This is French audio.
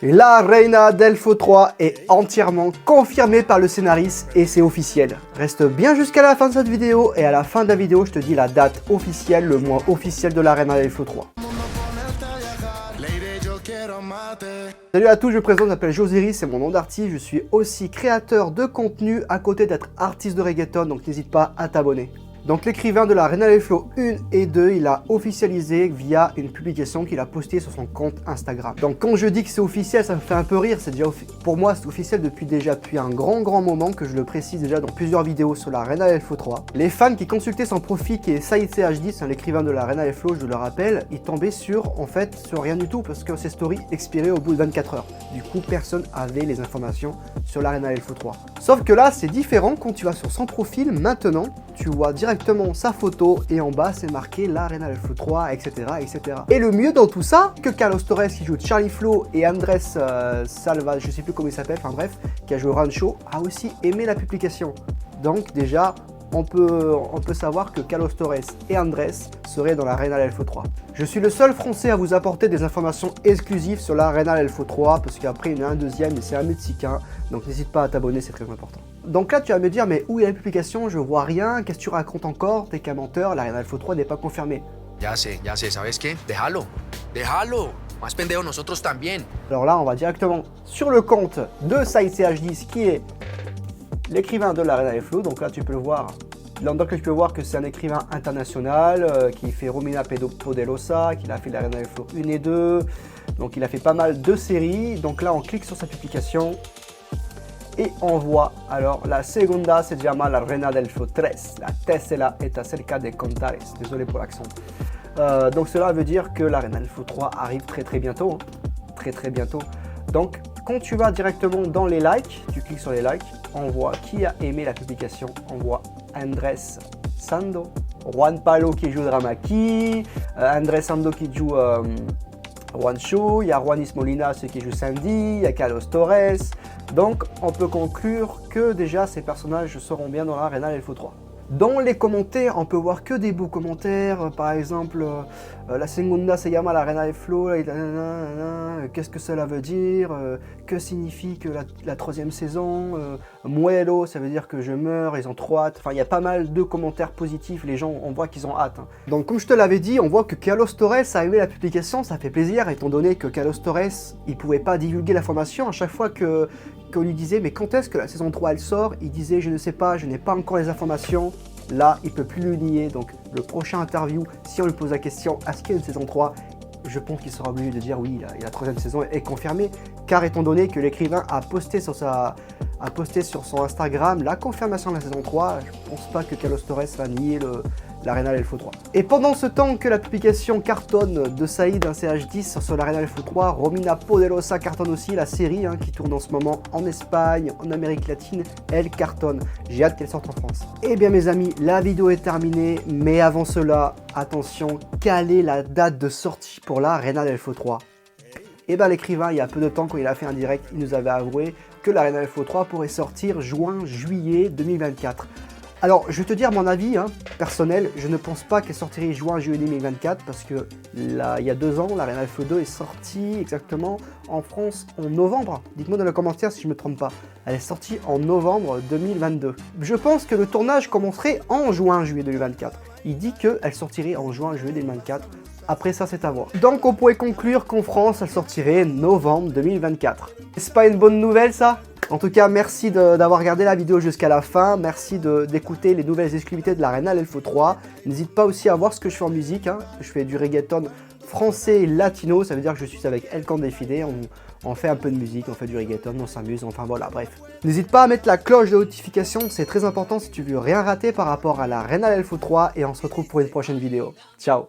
La Reina del Flo 3 est entièrement confirmée par le scénariste et c'est officiel. Reste bien jusqu'à la fin de cette vidéo et à la fin de la vidéo je te dis la date officielle, le mois officiel de la Reina del Flo 3. Salut à tous, je me présente, je m'appelle Joseri, c'est mon nom d'artiste, je suis aussi créateur de contenu à côté d'être artiste de reggaeton, donc n'hésite pas à t'abonner. Donc l'écrivain de la Reina del Flo 1 et 2, il a officialisé via une publication qu'il a postée sur son compte Instagram. Donc quand je dis que c'est officiel, ça me fait un peu rire, c'est déjà pour moi c'est officiel depuis un grand moment, que je le précise déjà dans plusieurs vidéos sur la Reina del Flo 3. Les fans qui consultaient son profil qui est Saïd CH10, l'écrivain de la Reina del Flo, je le rappelle, il tombait sur rien du tout parce que ses stories expiraient au bout de 24 heures. Du coup personne avait les informations sur la Reina del Flo 3. Sauf que là c'est différent, quand tu vas sur son profil maintenant, tu vois directement sa photo et en bas c'est marqué la Reina del Flo 3, etc., etc. Et le mieux dans tout ça, que Carlos Torres qui joue Charlie Flow et Andrés Salva, je sais plus comment il s'appelle, enfin bref, qui a joué Rancho, a aussi aimé la publication. Donc déjà, on peut savoir que Carlos Torres et Andrés seraient dans la Reina del Flo 3. Je suis le seul français à vous apporter des informations exclusives sur la Reina del Flo 3 parce qu'après il y en a un deuxième et c'est un mexicain, donc n'hésite pas à t'abonner, c'est très important. Donc là tu vas me dire mais où est la publication, je vois rien, qu'est-ce que tu racontes encore, t'es qu'un menteur, la Reina del Flo 3 n'est pas confirmée. Ya sé, ¿sabes qué? Déjalo, más pendejo nosotros también. Alors là on va directement sur le compte de Saïd CH10 qui est l'écrivain de la Reina del Flo, donc là tu peux le voir. Donc tu peux voir que c'est un écrivain international qui fait Romina Poderosa, qui a fait la Reina del Flo 1 et 2, donc il a fait pas mal de séries. Donc là on clique sur sa publication et on voit alors la segunda se llama la Reina del Flo 3, la tercera está cerca de Contares, désolé pour l'accent. Donc cela veut dire que la Reina del Flo 3 arrive très bientôt, hein. Très bientôt. Donc quand tu vas directement dans les likes, tu cliques sur les likes, on voit qui a aimé la publication, on voit Andrés Sando, Juan Palo qui joue Dramaki, Andrés Sando qui joue Juancho, il y a Juanis Molina qui joue Sandy, il y a Carlos Torres. Donc on peut conclure que déjà ces personnages seront bien dans la Reina del Flo 3. Dans les commentaires, on peut voir que des beaux commentaires, par exemple, la segunda se llama la Reina del Flo, qu'est-ce que cela veut dire, que signifie que la troisième saison, muero, ça veut dire que je meurs, ils ont trop hâte, enfin il y a pas mal de commentaires positifs, les gens, on voit qu'ils ont hâte. Hein. Donc comme je te l'avais dit, on voit que Carlos Torres a aimé la publication, ça fait plaisir, étant donné que Carlos Torres, il pouvait pas divulguer l'information à chaque fois qu'on lui disait mais quand est-ce que la saison 3 elle sort, il disait je ne sais pas, je n'ai pas encore les informations. Là, il ne peut plus le nier, donc le prochain interview, si on lui pose la question, est-ce qu'il y a une saison 3, je pense qu'il sera obligé de dire oui, la troisième saison est confirmée, car étant donné que l'écrivain a posté sur son Instagram la confirmation de la saison 3, je ne pense pas que Carlos Torres va nier la Reina del Flo 3. Et pendant ce temps que la publication cartonne de Saïd, un CH10 sur la Reina del Flo 3, Romina Poderosa cartonne aussi, la série qui tourne en ce moment en Espagne, en Amérique latine, elle cartonne. J'ai hâte qu'elle sorte en France. Et bien mes amis, la vidéo est terminée, mais avant cela, attention, quelle est la date de sortie pour la Reina del Flo 3? Et bien l'écrivain, il y a peu de temps, quand il a fait un direct, il nous avait avoué que la Reina del Flo 3 pourrait sortir juin-juillet 2024. Alors, je vais te dire mon avis personnel, je ne pense pas qu'elle sortirait juin-juillet 2024 parce que là, il y a 2 ans, la Reina del Flo 2 est sortie exactement en France en novembre. Dites-moi dans les commentaires si je ne me trompe pas. Elle est sortie en novembre 2022. Je pense que le tournage commencerait en juin-juillet 2024. Il dit qu'elle sortirait en juin-juillet 2024. Après ça, c'est à voir. Donc, on pourrait conclure qu'en France, elle sortirait novembre 2024. Est-ce pas une bonne nouvelle, ça? En tout cas, merci d'avoir regardé la vidéo jusqu'à la fin. Merci d'écouter les nouvelles exclusivités de la Reina del Flo 3. N'hésite pas aussi à voir ce que je fais en musique. Je fais du reggaeton français et latino. Ça veut dire que je suis avec El Condefide. On fait un peu de musique, on fait du reggaeton, on s'amuse. Enfin voilà, bref. N'hésite pas à mettre la cloche de notification. C'est très important si tu veux rien rater par rapport à la Reina del Flo 3. Et on se retrouve pour une prochaine vidéo. Ciao.